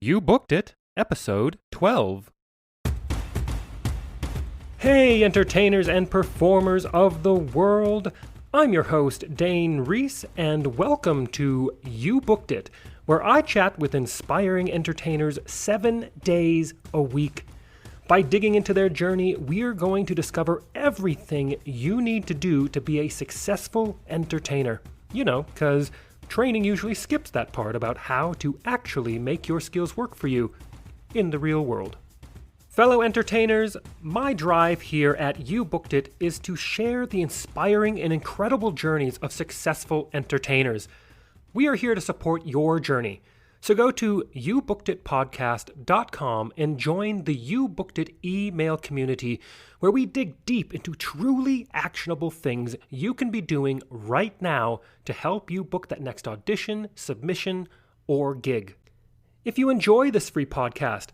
You Booked It, Episode 12. Hey, entertainers and performers of the world! I'm your host, Dane Reese, and welcome to You Booked It, where I chat with inspiring entertainers 7 days a week. By digging into their journey, we're going to discover everything you need to do to be a successful entertainer. You know, because training usually skips that part about how to actually make your skills work for you in the real world. Fellow entertainers, my drive here at You Booked It is to share the inspiring and incredible journeys of successful entertainers. We are here to support your journey. So go to youbookeditpodcast.com and join the You Booked It email community where we dig deep into truly actionable things you can be doing right now to help you book that next audition, submission, or gig. If you enjoy this free podcast,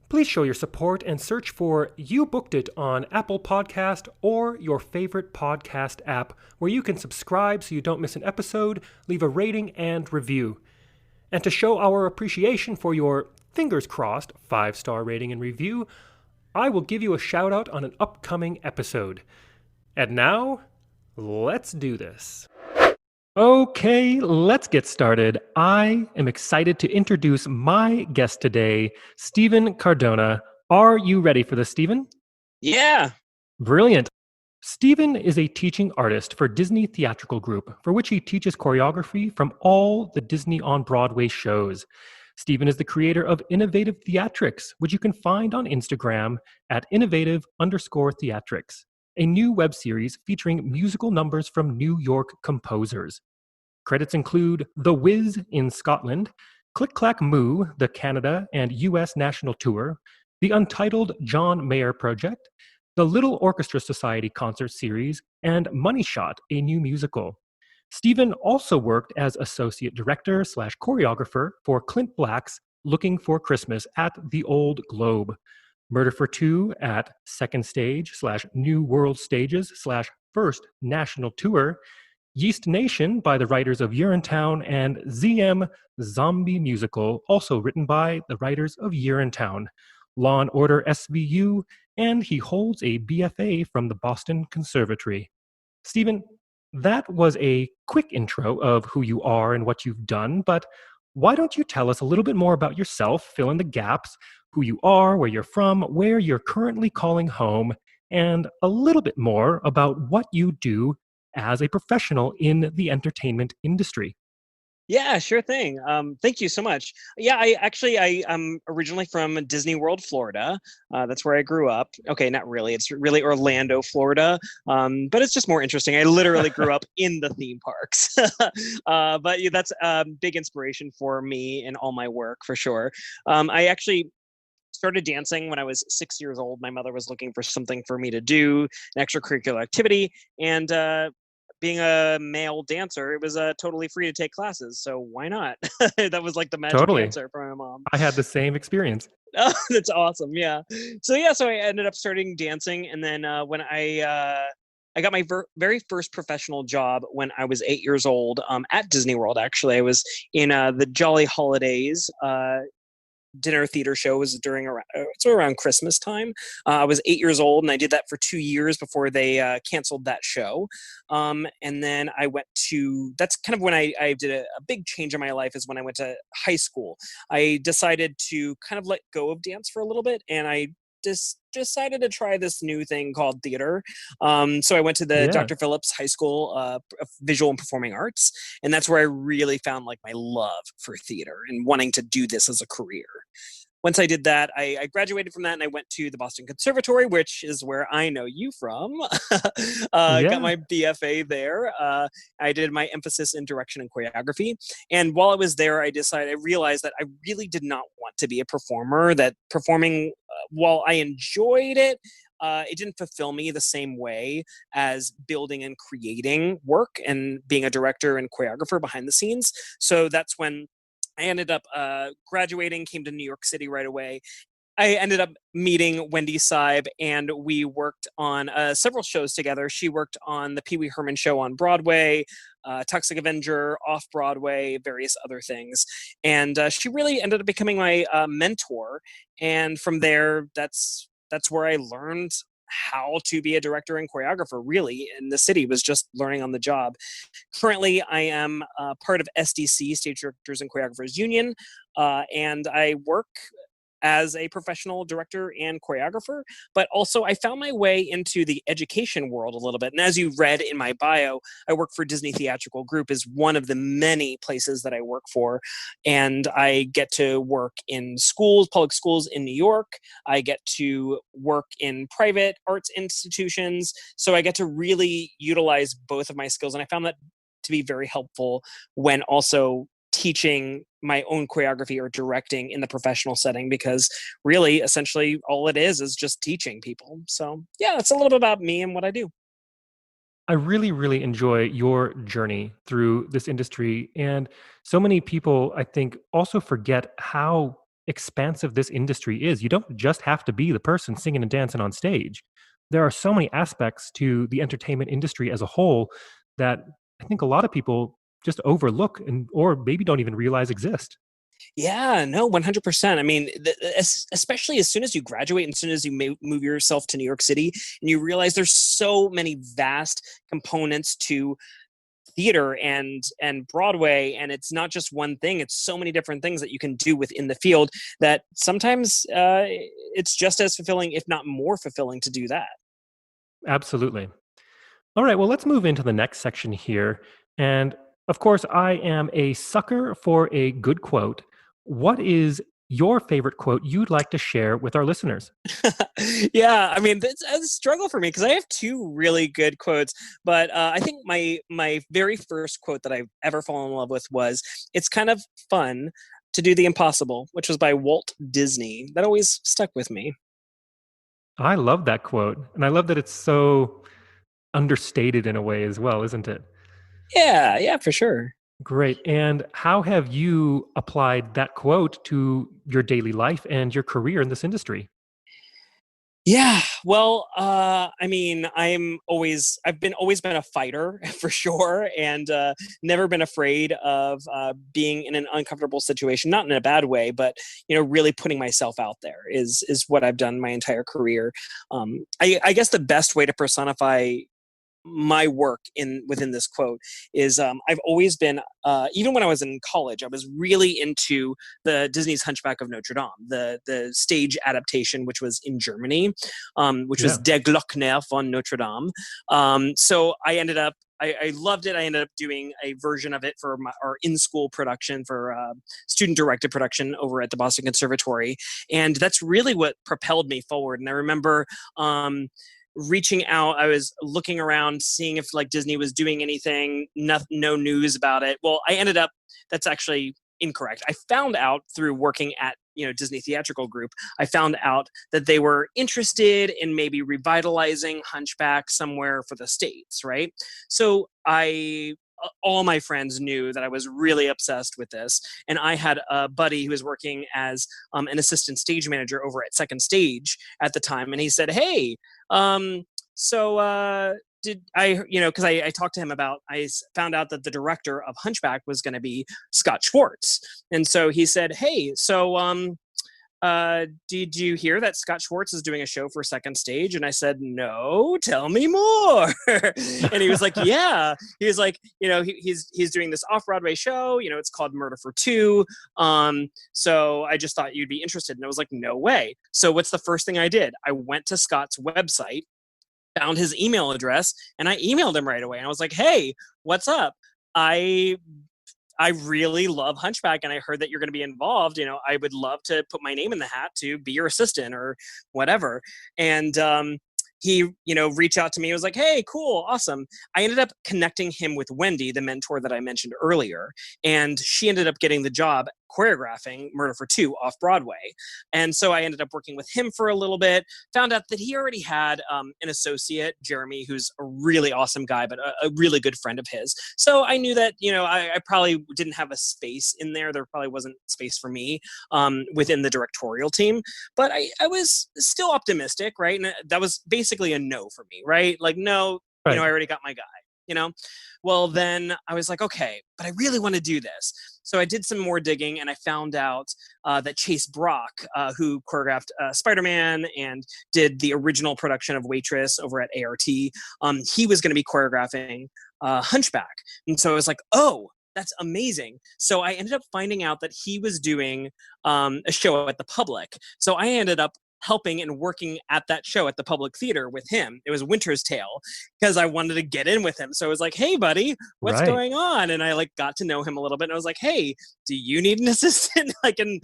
please show your support and search for You Booked It on Apple Podcast or your favorite podcast app where you can subscribe so you don't miss an episode, leave a rating and review. And to show our appreciation for your, fingers crossed, 5-star rating and review, I will give you a shout out on an upcoming episode. And now, let's do this. Okay, let's get started. I am excited to introduce my guest today, Steven Cardona. Are you ready for this, Steven? Yeah. Brilliant. Steven is a teaching artist for Disney Theatrical Group, for which he teaches choreography from all the Disney on Broadway shows. Steven is the creator of Innovative Theatrics, which you can find on Instagram at innovative_theatrics, a new web series featuring musical numbers from New York composers. Credits include The Wiz in Scotland, Click Clack Moo, the Canada and US National Tour, the Untitled John Mayer Project, the Little Orchestra Society concert series, and Money Shot, a new musical. Steven also worked as associate director / choreographer for Clint Black's Looking for Christmas at the Old Globe, Murder for Two at Second Stage / New World Stages / First National Tour, Yeast Nation by the writers of Urinetown, and ZM Zombie Musical, also written by the writers of Urinetown, Law and Order SVU, and he holds a BFA from the Boston Conservatory. Steven, that was a quick intro of who you are and what you've done, but why don't you tell us a little bit more about yourself, fill in the gaps, who you are, where you're from, where you're currently calling home, and a little bit more about what you do as a professional in the entertainment industry. Yeah, sure thing. Thank you so much. Yeah, I'm originally from Disney World, Florida. That's where I grew up. Okay, not really. It's really Orlando, Florida. But it's just more interesting. I literally grew up in the theme parks. But yeah, that's a big inspiration for me in all my work, for sure. I actually started dancing when I was 6 years old. My mother was looking for something for me to do, an extracurricular activity, and being a male dancer, it was totally free to take classes. So why not? That was like the magic Totally. answer from my mom. I had the same experience. Oh, that's awesome. Yeah. So I ended up starting dancing, and then when I got my very first professional job when I was 8 years old at Disney World. Actually, I was in the Jolly Holidays dinner theater show. Was around Christmas time. I was 8 years old, and I did that for 2 years before they canceled that show. And then I went to, that's kind of when I did a big change in my life, is when I went to high school. I decided to kind of let go of dance for a little bit, and I just decided to try this new thing called theater. So I went to the Yeah. Dr. Phillips High School of Visual and Performing Arts, and that's where I really found like my love for theater and wanting to do this as a career. Once I did that, I graduated from that, and I went to the Boston Conservatory, which is where I know you from. Got my BFA there. I did my emphasis in direction and choreography. And while I was there, I realized that I really did not want to be a performer, that performing, while I enjoyed it, it didn't fulfill me the same way as building and creating work and being a director and choreographer behind the scenes. So that's when I ended up graduating, came to New York City right away. I ended up meeting Wendy Seib, and we worked on several shows together. She worked on the Pee Wee Herman show on Broadway. Toxic Avenger, Off Broadway, various other things. And she really ended up becoming my mentor. And from there, that's where I learned how to be a director and choreographer, really, in the city, was just learning on the job. Currently, I am part of SDC, Stage Directors and Choreographers Union, and I work as a professional director and choreographer, but also I found my way into the education world a little bit. And as you read in my bio, I work for Disney Theatrical Group, is one of the many places that I work for. And I get to work in schools, public schools in New York. I get to work in private arts institutions. So I get to really utilize both of my skills. And I found that to be very helpful when also teaching my own choreography or directing in the professional setting, because really, essentially, all it is just teaching people. So yeah, that's a little bit about me and what I do. I really, really enjoy your journey through this industry. And so many people, I think, also forget how expansive this industry is. You don't just have to be the person singing and dancing on stage. There are so many aspects to the entertainment industry as a whole that I think a lot of people just overlook and or maybe don't even realize exist. Yeah, no, 100%. I mean, especially as soon as you graduate and as soon as you move yourself to New York City and you realize there's so many vast components to theater and Broadway, and it's not just one thing, it's so many different things that you can do within the field that sometimes it's just as fulfilling, if not more fulfilling, to do that. Absolutely. All right, well, let's move into the next section here. And of course, I am a sucker for a good quote. What is your favorite quote you'd like to share with our listeners? Yeah, I mean, it's a struggle for me because I have two really good quotes, but I think my very first quote that I've ever fallen in love with was, "It's kind of fun to do the impossible," which was by Walt Disney. That always stuck with me. I love that quote. And I love that it's so understated in a way as well, isn't it? Yeah, yeah, for sure. Great. And how have you applied that quote to your daily life and your career in this industry? Yeah, well, I mean, I've been always been a fighter for sure, and never been afraid of being in an uncomfortable situation. Not in a bad way, but really putting myself out there is what I've done my entire career. I guess the best way to personify my work in within this quote is, I've always been, even when I was in college, I was really into the Disney's Hunchback of Notre Dame, the stage adaptation, which was in Germany, which was Yeah. Der Glockner von Notre Dame. So I ended up, I loved it. I ended up doing a version of it for our in-school production, for student-directed production over at the Boston Conservatory, and that's really what propelled me forward. And I remember reaching out, I was looking around, seeing if like Disney was doing anything, no news about it. Well, I ended up, that's actually incorrect. I found out through working at Disney Theatrical Group, I found out that they were interested in maybe revitalizing Hunchback somewhere for the States, right? So all my friends knew that I was really obsessed with this. And I had a buddy who was working as an assistant stage manager over at Second Stage at the time. And he said, "Hey, um, did I, because I talked to him about, found out that the director of Hunchback was going to be Scott Schwartz. And so he said, "Hey, so did you hear that Scott Schwartz is doing a show for Second Stage?" And I said, "No, tell me more." And he was like, "Yeah." He was like, he's doing this off-Broadway show, it's called Murder for Two. So I just thought you'd be interested. And I was like, "No way." So what's the first thing I did? I went to Scott's website, found his email address, and I emailed him right away. And I was like, "Hey, what's up? I I really love Hunchback, and I heard that you're going to be involved. I would love to put my name in the hat to be your assistant or whatever." And he, reached out to me. He was like, "Hey, cool, awesome." I ended up connecting him with Wendy, the mentor that I mentioned earlier, and she ended up getting the job choreographing Murder for Two off Broadway. And so I ended up working with him for a little bit, found out that he already had an associate, Jeremy, who's a really awesome guy, but a really good friend of his. So I knew that, I probably didn't have a space in there. There probably wasn't space for me within the directorial team, but I was still optimistic, right? And that was basically a no for me, right? Like, no, I Right. already got my guy. Well, then I was like, okay, but I really want to do this. So I did some more digging, and I found out that Chase Brock, who choreographed Spider-Man and did the original production of Waitress over at ART, he was going to be choreographing Hunchback. And so I was like, oh, that's amazing. So I ended up finding out that he was doing a show at the Public. So I ended up helping and working at that show at the Public Theater with him. It was Winter's Tale, because I wanted to get in with him. So I was like, hey buddy, what's Right. going on? And I like got to know him a little bit. And I was like, hey, do you need an assistant? I can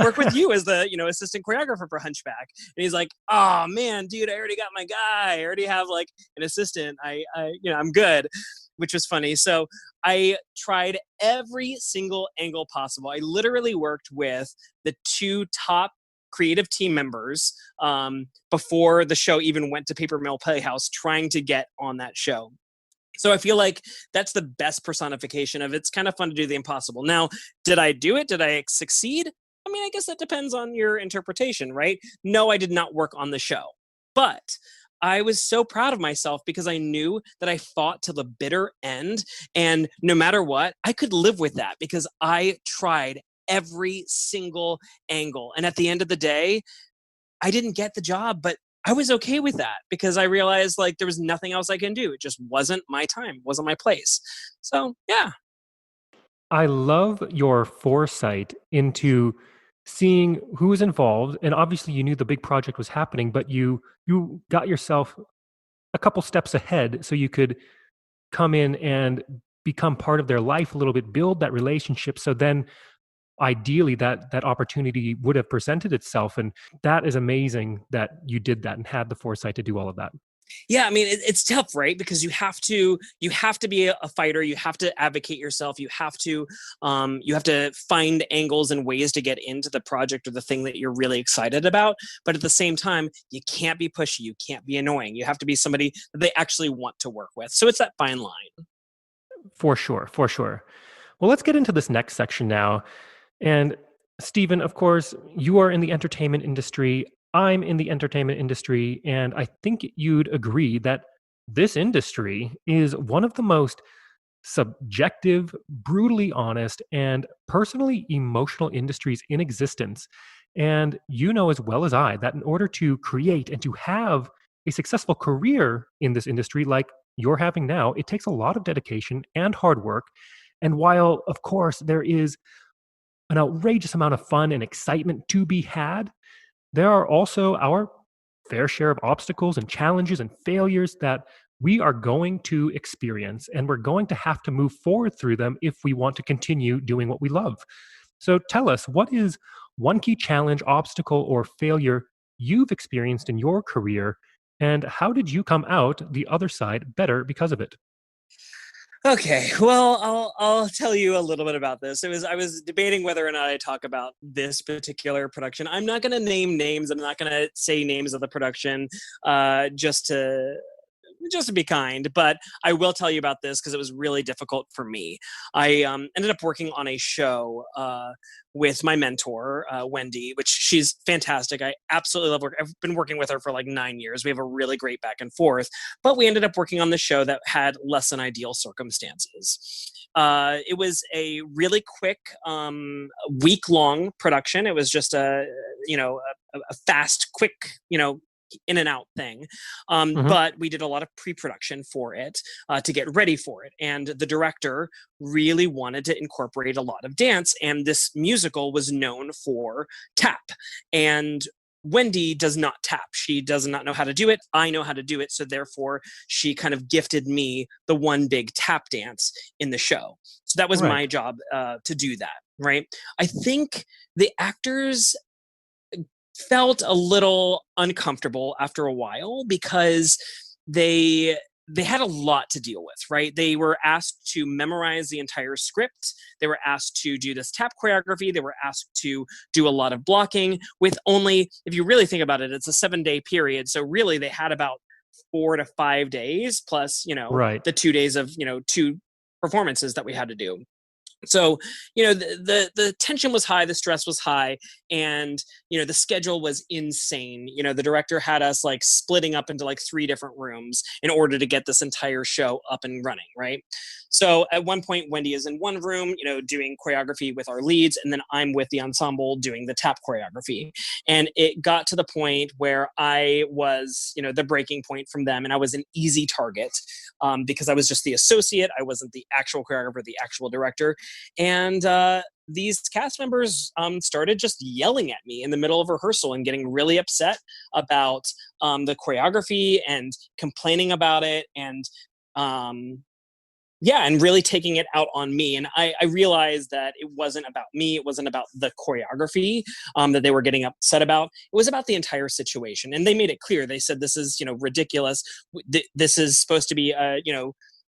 work with you as the, assistant choreographer for Hunchback. And he's like, oh man, dude, I already got my guy. I already have like an assistant. I'm good, which was funny. So I tried every single angle possible. I literally worked with the two top creative team members before the show even went to Paper Mill Playhouse, trying to get on that show. So I feel like that's the best personification of it's kind of fun to do the impossible. Now, did I do it? Did I succeed? I mean, I guess that depends on your interpretation, right? No, I did not work on the show, but I was so proud of myself because I knew that I fought to the bitter end. And no matter what, I could live with that because I tried every single angle. And at the end of the day, I didn't get the job, but I was okay with that because I realized like there was nothing else I can do. It just wasn't my time, wasn't my place. So yeah. I love your foresight into seeing who was involved, and obviously you knew the big project was happening, but you got yourself a couple steps ahead so you could come in and become part of their life a little bit, build that relationship. So then ideally that opportunity would have presented itself. And that is amazing that you did that and had the foresight to do all of that. Yeah, I mean it's tough, right? Because you have to be a fighter. You have to advocate yourself. You have to find angles and ways to get into the project or the thing that you're really excited about. But at the same time, you can't be pushy. You can't be annoying. You have to be somebody that they actually want to work with. So it's that fine line. For sure, for sure. Well, let's get into this next section now. And Stephen, of course, you are in the entertainment industry. I'm in the entertainment industry. And I think you'd agree that this industry is one of the most subjective, brutally honest, and personally emotional industries in existence. And you know as well as I that in order to create and to have a successful career in this industry like you're having now, it takes a lot of dedication and hard work. And while, of course, there is an outrageous amount of fun and excitement to be had, there are also our fair share of obstacles and challenges and failures that we are going to experience, and we're going to have to move forward through them if we want to continue doing what we love. So tell us, what is one key challenge, obstacle, or failure you've experienced in your career, and how did you come out the other side better because of it? Okay, well, I'll tell you a little bit about this. I was debating whether or not I talk about this particular production. I'm not going to name names. I'm not going to say names of the production, just to be kind, but I will tell you about this because it was really difficult for me. I ended up working on a show with my mentor, Wendy, which she's fantastic. I absolutely love work. I've been working with her for like 9 years. We have a really great back and forth, but we ended up working on the show that had less than ideal circumstances. It was a really quick week-long production. It was just a fast, quick, in and out thing. Hmm. But we did a lot of pre-production for it to get ready for it. And the director really wanted to incorporate a lot of dance. And this musical was known for tap. And Wendy does not tap. She does not know how to do it. I know how to do it. So therefore, she kind of gifted me the one big tap dance in the show. So that was Right. my job to do that. Right. I think the actors felt a little uncomfortable after a while because they they had a lot to deal with, right? They were asked to memorize the entire script. They were asked to do this tap choreography. They were asked to do a lot of blocking with only, if you really think about it, it's a 7-day period. So really they had about 4 to 5 days plus, Right. the 2 days of, two performances that we had to do. So, the tension was high, the stress was high, And the schedule was insane. The director had us like splitting up into like 3 different rooms in order to get this entire show up and running, right? So at one point, Wendy is in one room, doing choreography with our leads, and then I'm with the ensemble doing the tap choreography. And it got to the point where I was, the breaking point from them, and I was an easy target, because I was just the associate. I wasn't the actual choreographer, the actual director. And these cast members started just yelling at me in the middle of rehearsal and getting really upset about the choreography and complaining about it. And yeah, and really taking it out on me. And I realized that it wasn't about me. It wasn't about the choreography that they were getting upset about. It was about the entire situation. And they made it clear. They said, this is, ridiculous. This is supposed to be,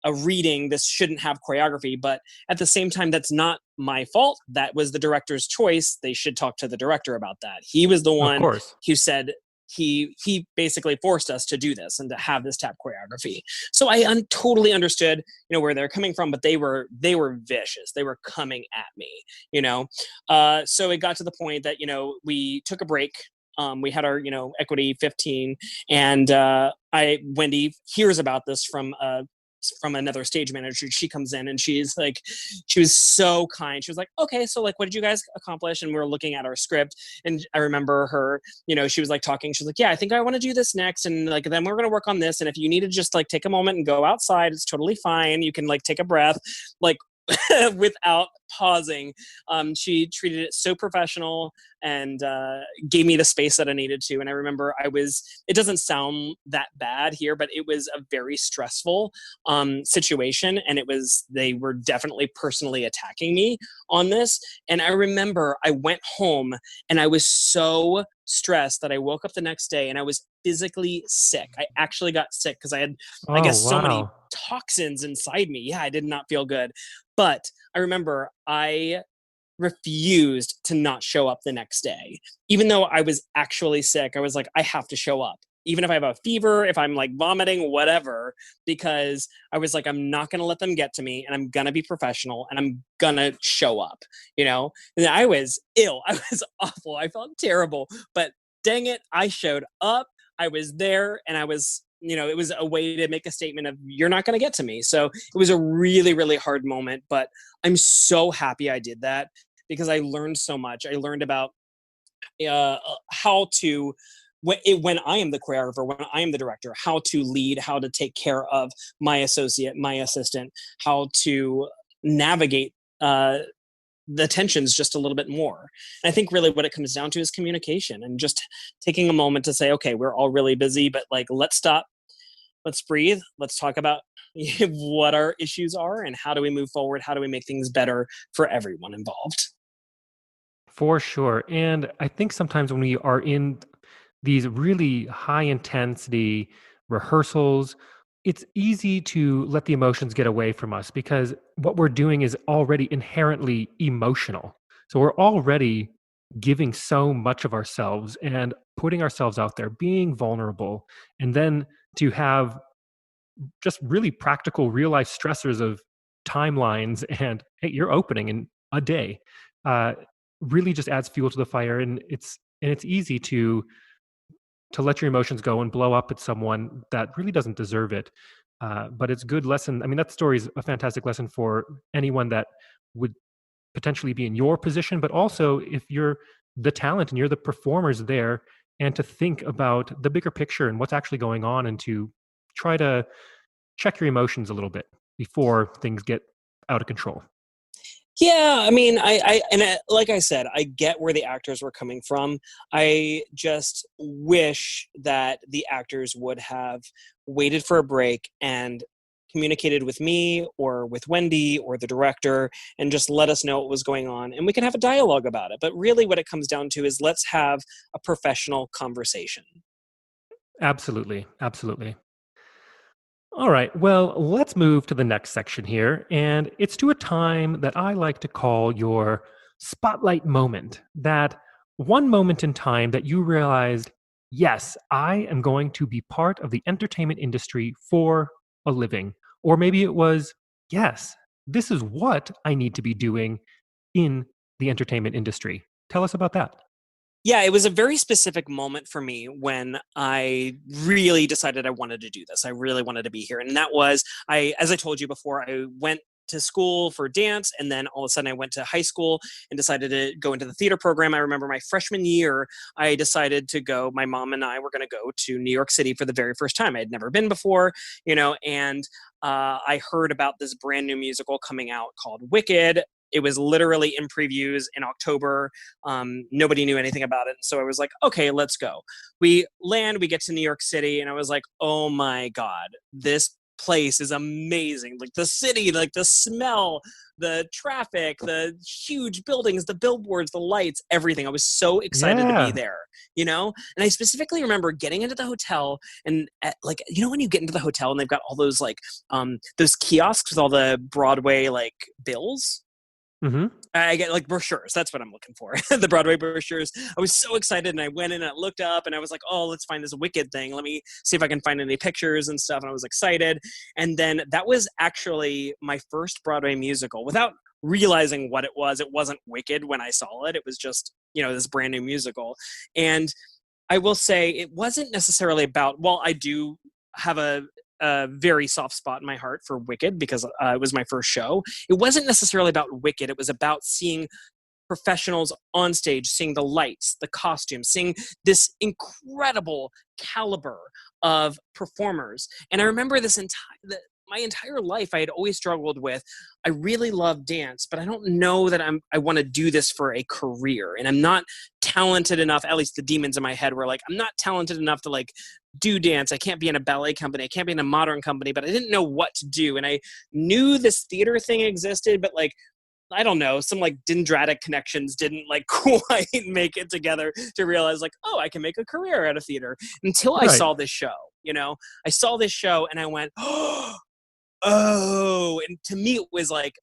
a reading. This shouldn't have choreography. But at the same time, that's not my fault. That was the director's choice. They should talk to the director about that. He was the Of one course. who said, he basically forced us to do this and to have this tap choreography. So I totally understood, where they're coming from, but they were vicious. They were coming at me, So it got to the point that, we took a break. We had our, equity 15, and Wendy hears about this from another stage manager. She comes in and she was so kind. She was like, okay, so like, what did you guys accomplish? And we were looking at our script, and I remember her, she was like talking. She was like, yeah, I think I want to do this next. And like, then we're going to work on this. And if you need to just like take a moment and go outside, it's totally fine. You can like take a breath, like without pausing. She treated it so professional and gave me the space that I needed to. And I remember it doesn't sound that bad here, but it was a very stressful situation. And they were definitely personally attacking me on this. And I remember I went home and I was so stressed that I woke up the next day and I was physically sick. I actually got sick because I had, I Oh, guess, so many wow. toxins inside me. Yeah, I did not feel good. But I remember I refused to not show up the next day. Even though I was actually sick, I was like, I have to show up. Even if I have a fever, if I'm like vomiting, whatever, because I was like, I'm not going to let them get to me, and I'm going to be professional, and I'm going to show up, And I was ill. I was awful. I felt terrible. But dang it, I showed up. I was there, and I was, it was a way to make a statement of, you're not going to get to me. So it was a really, really hard moment, but I'm so happy I did that because I learned so much. I learned about how to, when I am the choreographer, when I am the director, how to lead, how to take care of my associate, my assistant, how to navigate the tensions just a little bit more. And I think really what it comes down to is communication and just taking a moment to say, okay, we're all really busy, but like, let's stop, let's breathe, let's talk about what our issues are and how do we move forward? How do we make things better for everyone involved? For sure. And I think sometimes when we are in these really high intensity rehearsals, it's easy to let the emotions get away from us because what we're doing is already inherently emotional. So we're already giving so much of ourselves and putting ourselves out there, being vulnerable. And then to have just really practical real life stressors of timelines and hey, you're opening in a day, uh, really just adds fuel to the fire. And it's easy to let your emotions go and blow up at someone that really doesn't deserve it. But it's good lesson. I mean, that story is a fantastic lesson for anyone that would potentially be in your position, but also if you're the talent and you're the performers there, and to think about the bigger picture and what's actually going on, and to try to check your emotions a little bit before things get out of control. Yeah, I mean, like I said, I get where the actors were coming from. I just wish that the actors would have waited for a break and communicated with me or with Wendy or the director and just let us know what was going on, and we can have a dialogue about it. But really what it comes down to is let's have a professional conversation. Absolutely. Absolutely. All right. Well, let's move to the next section here. And it's to a time that I like to call your spotlight moment. That one moment in time that you realized, yes, I am going to be part of the entertainment industry for a living. Or maybe it was, yes, this is what I need to be doing in the entertainment industry. Tell us about that. Yeah, it was a very specific moment for me when I really decided I wanted to do this. I really wanted to be here. And that was, as I told you before, I went to school for dance, and then all of a sudden I went to high school and decided to go into the theater program. I remember my freshman year, I decided to go, my mom and I were going to go to New York City for the very first time. I had never been before, and I heard about this brand new musical coming out called Wicked. It was literally in previews in October. Nobody knew anything about it. And so I was like, okay, let's go. We land, we get to New York City, and I was like, oh my God, this place is amazing. Like the city, like the smell, the traffic, the huge buildings, the billboards, the lights, everything. I was so excited to be Yeah. there, And I specifically remember getting into the hotel and when you get into the hotel and they've got all those kiosks with all the Broadway like bills. Hmm. I get like brochures. That's what I'm looking for. The Broadway brochures. I was so excited, and I went in and I looked up and I was like, oh, let's find this Wicked thing. Let me see if I can find any pictures and stuff. And I was excited. And then that was actually my first Broadway musical without realizing what it was. It wasn't Wicked when I saw it. It was just, this brand new musical. And I will say it wasn't necessarily about, well, I do have a very soft spot in my heart for Wicked because it was my first show. It wasn't necessarily about Wicked. It was about seeing professionals on stage, seeing the lights, the costumes, seeing this incredible caliber of performers. And I remember my entire life, I had always struggled with, I really love dance, but I don't know that I want to do this for a career. And I'm not talented enough, at least the demons in my head were like, I'm not talented enough to like do dance. I can't be in a ballet company. I can't be in a modern company, but I didn't know what to do. And I knew this theater thing existed, but like, I don't know, some like dendritic connections didn't like quite make it together to realize like, oh, I can make a career out of theater until I Right. saw this show, I saw this show and I went, oh, and to me it was like,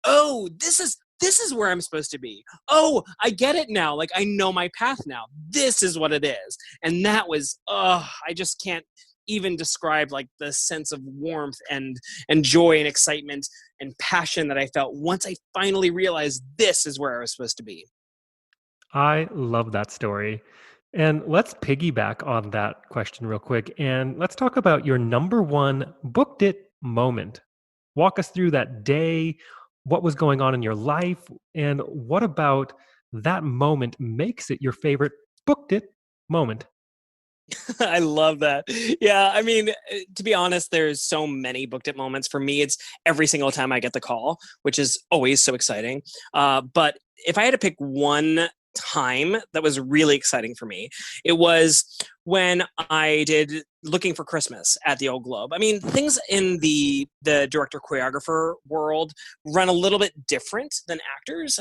oh, this is where I'm supposed to be. Oh, I get it now. Like I know my path now. This is what it is. And that was, I just can't even describe like the sense of warmth and joy and excitement and passion that I felt once I finally realized this is where I was supposed to be. I love that story. And let's piggyback on that question real quick. And let's talk about your number one booked it moment. Walk us through that day, what was going on in your life, and what about that moment makes it your favorite booked it moment? I love that. Yeah, I mean, to be honest, there's so many booked it moments. For me, it's every single time I get the call, which is always so exciting. But if I had to pick one time that was really exciting for me, it was when I did Looking for Christmas at the Old Globe. I mean, things in the director choreographer world run a little bit different than actors.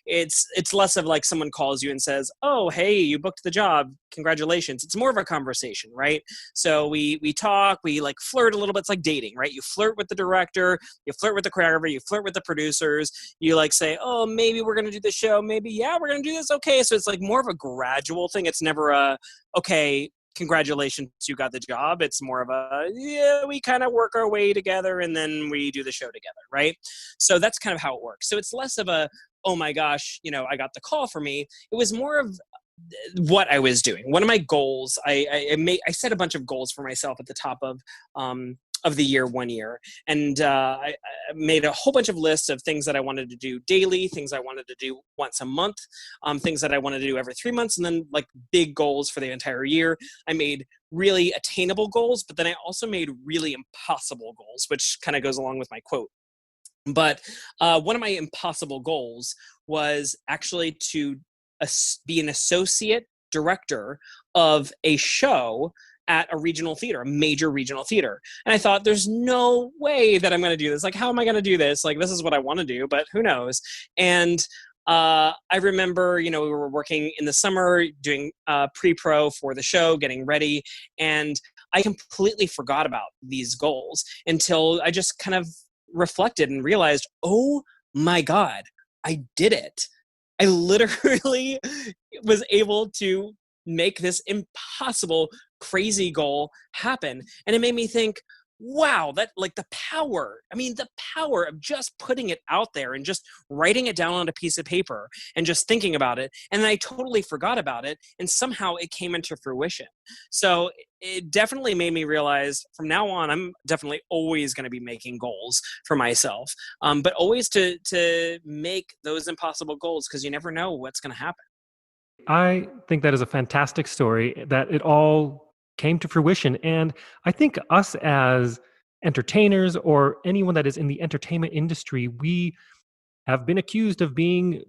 It's less of like someone calls you and says, "Oh, hey, you booked the job. Congratulations." It's more of a conversation, right? So we talk, we like flirt a little bit. It's like dating, right? You flirt with the director, you flirt with the choreographer, you flirt with the producers. You like say, "Oh, maybe we're gonna do the show. Maybe yeah, we're gonna do this." Okay, so it's like more of a gradual thing. It's never a okay, congratulations, you got the job. It's more of a, yeah, we kind of work our way together and then we do the show together, right? So that's kind of how it works. So it's less of a, oh my gosh, I got the call for me. It was more of what I was doing. One of my goals, I set a bunch of goals for myself at the top of the year, one year, and I made a whole bunch of lists of things that I wanted to do daily, things I wanted to do once a month, things that I wanted to do every 3 months, and then like big goals for the entire year. I made really attainable goals, but then I also made really impossible goals, which kind of goes along with my quote. But one of my impossible goals was actually to be an associate director of a show at a regional theater, a major regional theater. And I thought, there's no way that I'm going to do this. Like, how am I going to do this? Like, this is what I want to do, but who knows? And I remember, we were working in the summer doing pre-pro for the show, getting ready, and I completely forgot about these goals until I just kind of reflected and realized, oh my God, I did it. I literally was able to make this impossible, crazy goal happen. And it made me think, wow, that like the power. I mean, the power of just putting it out there and just writing it down on a piece of paper and just thinking about it. And then I totally forgot about it. And somehow it came into fruition. So it definitely made me realize from now on, I'm definitely always going to be making goals for myself, but always to make those impossible goals, because you never know what's going to happen. I think that is a fantastic story that it all came to fruition. And I think us as entertainers or anyone that is in the entertainment industry, we have been accused of being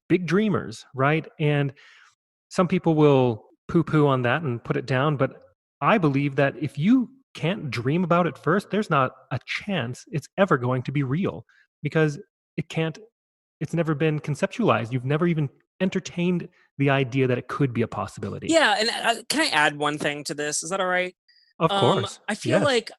big dreamers, right? And some people will poo poo on that and put it down. But I believe that if you can't dream about it first, there's not a chance it's ever going to be real because it can't, it's never been conceptualized. You've never even entertained the idea that it could be a possibility. Yeah, and can I add one thing to this? Is that all right? Of course. I feel Yes. like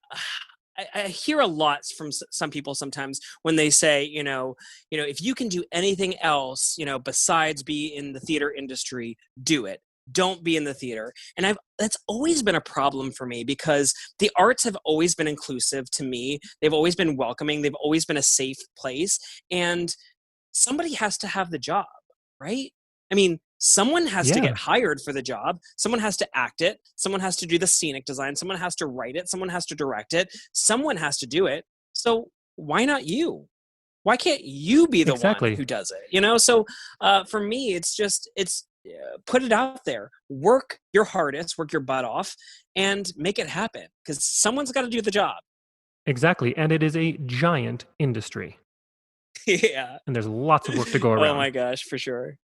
I hear a lot from some people sometimes when they say, if you can do anything else, besides be in the theater industry, do it. Don't be in the theater. And that's always been a problem for me because the arts have always been inclusive to me. They've always been welcoming. They've always been a safe place. And somebody has to have the job, right? I mean, someone has to get Yeah, hired for the job. Someone has to act it. Someone has to do the scenic design. Someone has to write it. Someone has to direct it. Someone has to do it. So why not you? Why can't you be the one exactly. who does it? So for me, it's put it out there, work your hardest, work your butt off, and make it happen because someone's got to do the job. Exactly. And it is a giant industry, Yeah. and there's lots of work to go Oh around. my gosh, for sure.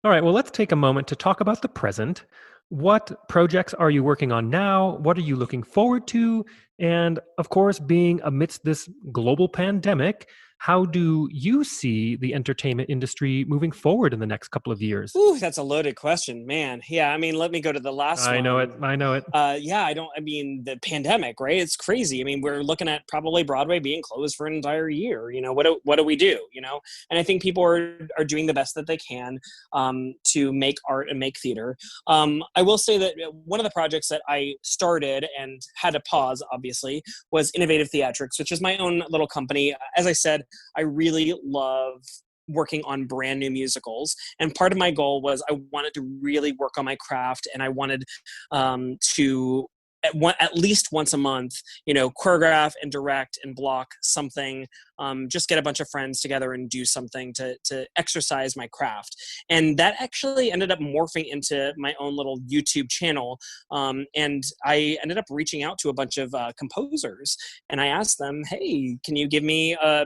All right, well, let's take a moment to talk about the present. What projects are you working on now? What are you looking forward to? And of course, being amidst this global pandemic, how do you see the entertainment industry moving forward in the next couple of years? Ooh, that's a loaded question, man. Yeah, I mean, let me go to the last I know it. one. I know it. Yeah, I mean, the pandemic, right? It's crazy. I mean, we're looking at probably Broadway being closed for an entire year. What do we do? And I think people are doing the best that they can to make art and make theater. I will say that one of the projects that I started and had to pause, obviously, was Innovative Theatrics, which is my own little company. As I said, I really love working on brand new musicals, and part of my goal was I wanted to really work on my craft, and I wanted to at least once a month, choreograph and direct and block something, just get a bunch of friends together and do something to exercise my craft. And that actually ended up morphing into my own little YouTube channel. And I ended up reaching out to a bunch of composers, and I asked them, hey, can you give me a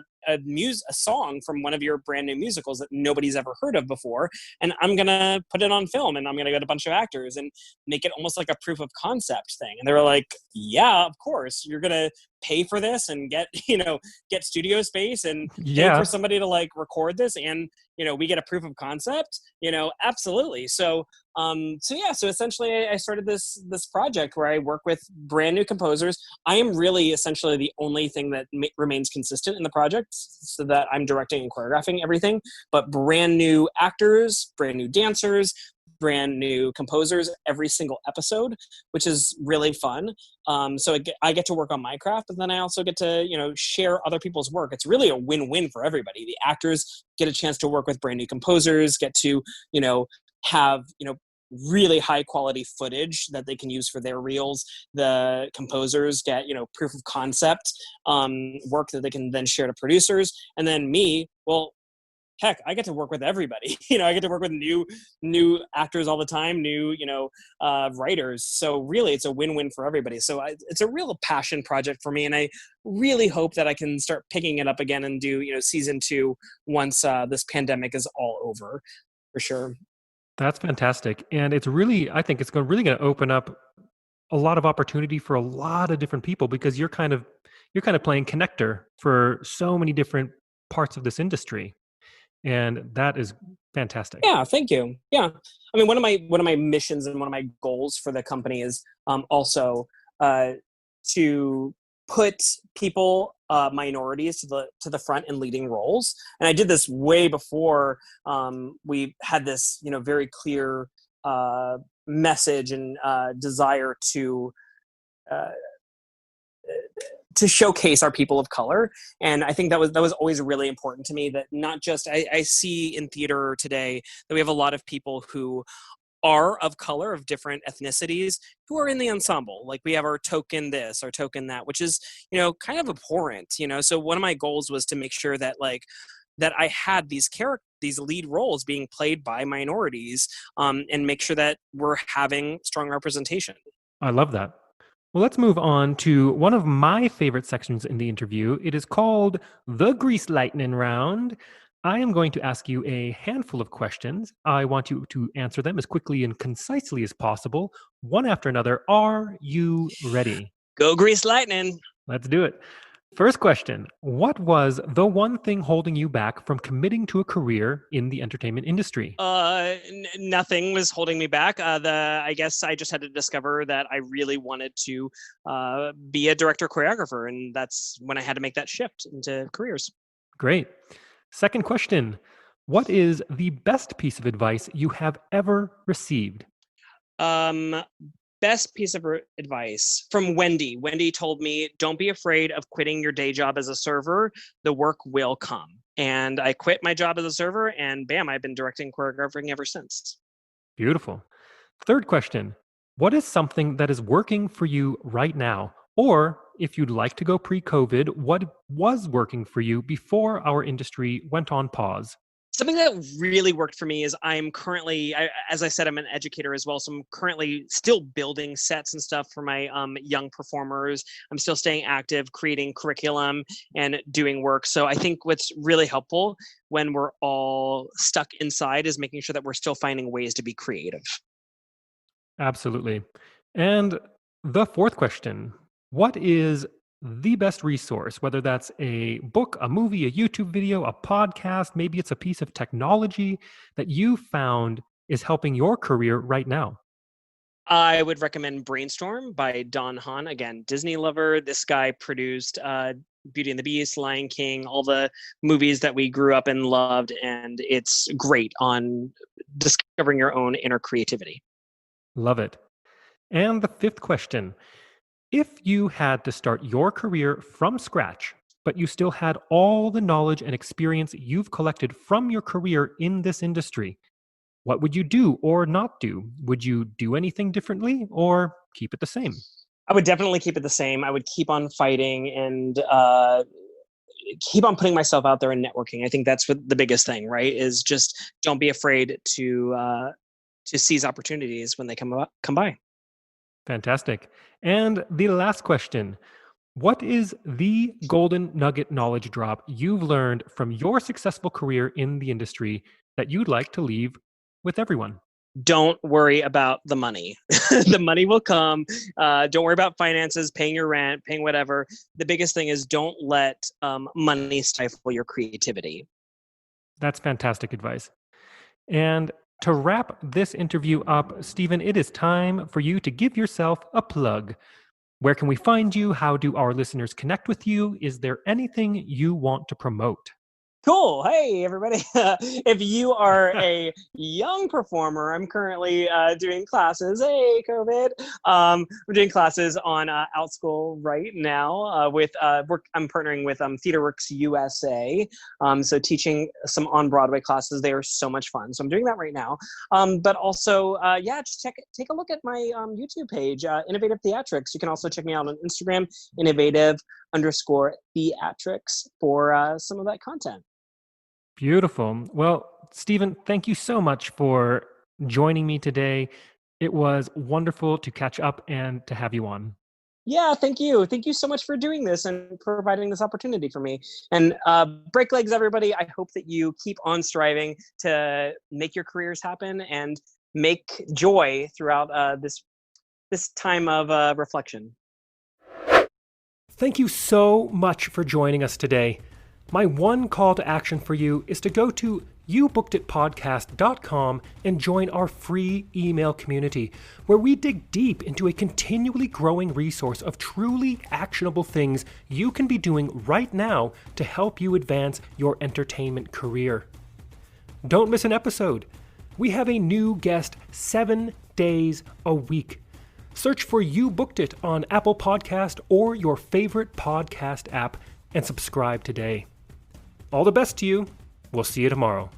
song from one of your brand new musicals that nobody's ever heard of before, and I'm gonna put it on film, and I'm gonna get a bunch of actors and make it almost like a proof of concept thing. And they were like, yeah, of course, you're gonna pay for this and get get studio space and pay for Yeah, somebody to like record this, and we get a proof of concept, absolutely. So essentially I started this project where I work with brand new composers. I am really essentially the only thing that remains consistent in the project, so that I'm directing and choreographing everything, but brand new actors, brand new dancers, brand new composers every single episode, which is really fun. So I get to work on my craft, but then I also get to, share other people's work. It's really a win-win for everybody. The actors get a chance to work with brand new composers, get to, have, really high quality footage that they can use for their reels. The composers get, proof of concept work that they can then share to producers. And then me, well, heck, I get to work with everybody. I get to work with new actors all the time, new, writers. So really, it's a win-win for everybody. So it's a real passion project for me, and I really hope that I can start picking it up again and do, season 2 once this pandemic is all over, for sure. that's fantastic. And it's really, I think it's really going to open up a lot of opportunity for a lot of different people because you're kind of playing connector for so many different parts of this industry. And that is fantastic. Yeah, thank you. Yeah, I mean, one of my missions and one of my goals for the company is also uh, to put people, minorities, to the front in leading roles. And I did this way before we had this, very clear uh, message and desire to uh, to showcase our people of color. And I think that was always really important to me, that not just, I see in theater today that we have a lot of people who are of color, of different ethnicities, who are in the ensemble. Like we have our token this, our token that, which is, kind of abhorrent, So one of my goals was to make sure that that I had these lead roles being played by minorities, and make sure that we're having strong representation. I love that. Well, let's move on to one of my favorite sections in the interview. It is called the Grease Lightning Round. I am going to ask you a handful of questions. I want you to answer them as quickly and concisely as possible, one after another. Are you ready? Go Grease Lightning. Let's do it. First question. What was the one thing holding you back from committing to a career in the entertainment industry? Nothing was holding me back. I guess I just had to discover that I really wanted to be a director choreographer, and that's when I had to make that shift into careers. Great. Second question. What is the best piece of advice you have ever received? Best piece of advice from Wendy. Wendy told me, don't be afraid of quitting your day job as a server. The work will come. And I quit my job as a server, and bam, I've been directing choreographing ever since. Beautiful. Third question. What is something that is working for you right now? Or if you'd like to go pre-COVID, what was working for you before our industry went on pause? Something that really worked for me is I'm currently, as I said, I'm an educator as well. So I'm currently still building sets and stuff for my young performers. I'm still staying active, creating curriculum and doing work. So I think what's really helpful when we're all stuck inside is making sure that we're still finding ways to be creative. Absolutely. And the fourth question, what is the best resource, whether that's a book, a movie, a YouTube video, a podcast, maybe it's a piece of technology that you found is helping your career right now? I would recommend Brainstorm by Don Hahn. Again, Disney lover. This guy produced Beauty and the Beast, Lion King, all the movies that we grew up and loved. And it's great on discovering your own inner creativity. Love it. And the fifth question. If you had to start your career from scratch, but you still had all the knowledge and experience you've collected from your career in this industry, what would you do or not do? Would you do anything differently or keep it the same? I would definitely keep it the same. I would keep on fighting and keep on putting myself out there and networking. I think that's what the biggest thing, right? Is just don't be afraid to seize opportunities when they come by. Fantastic. And the last question. What is the golden nugget knowledge drop you've learned from your successful career in the industry that you'd like to leave with everyone? Don't worry about the money. The money will come. Don't worry about finances, paying your rent, paying whatever. The biggest thing is don't let money stifle your creativity. That's fantastic advice. And to wrap this interview up, Steven, it is time for you to give yourself a plug. Where can we find you? How do our listeners connect with you? Is there anything you want to promote? Cool. Hey, everybody. If you are a young performer, I'm currently doing classes. Hey, COVID. We're doing classes on OutSchool right now with I'm partnering with TheaterWorks USA. So teaching some on-Broadway classes. They are so much fun. So I'm doing that right now. But also, just take a look at my YouTube page, Innovative Theatrics. You can also check me out on Instagram, Innovative_Theatrics for some of that content. Beautiful. Well, Steven, thank you so much for joining me today. It was wonderful to catch up and to have you on. Yeah, thank you. Thank you so much for doing this and providing this opportunity for me. And break legs, everybody. I hope that you keep on striving to make your careers happen and make joy throughout this time of reflection. Thank you so much for joining us today. My one call to action for you is to go to youbookeditpodcast.com and join our free email community, where we dig deep into a continually growing resource of truly actionable things you can be doing right now to help you advance your entertainment career. Don't miss an episode. We have a new guest 7 days a week. Search for You Booked It on Apple Podcast or your favorite podcast app and subscribe today. All the best to you. We'll see you tomorrow.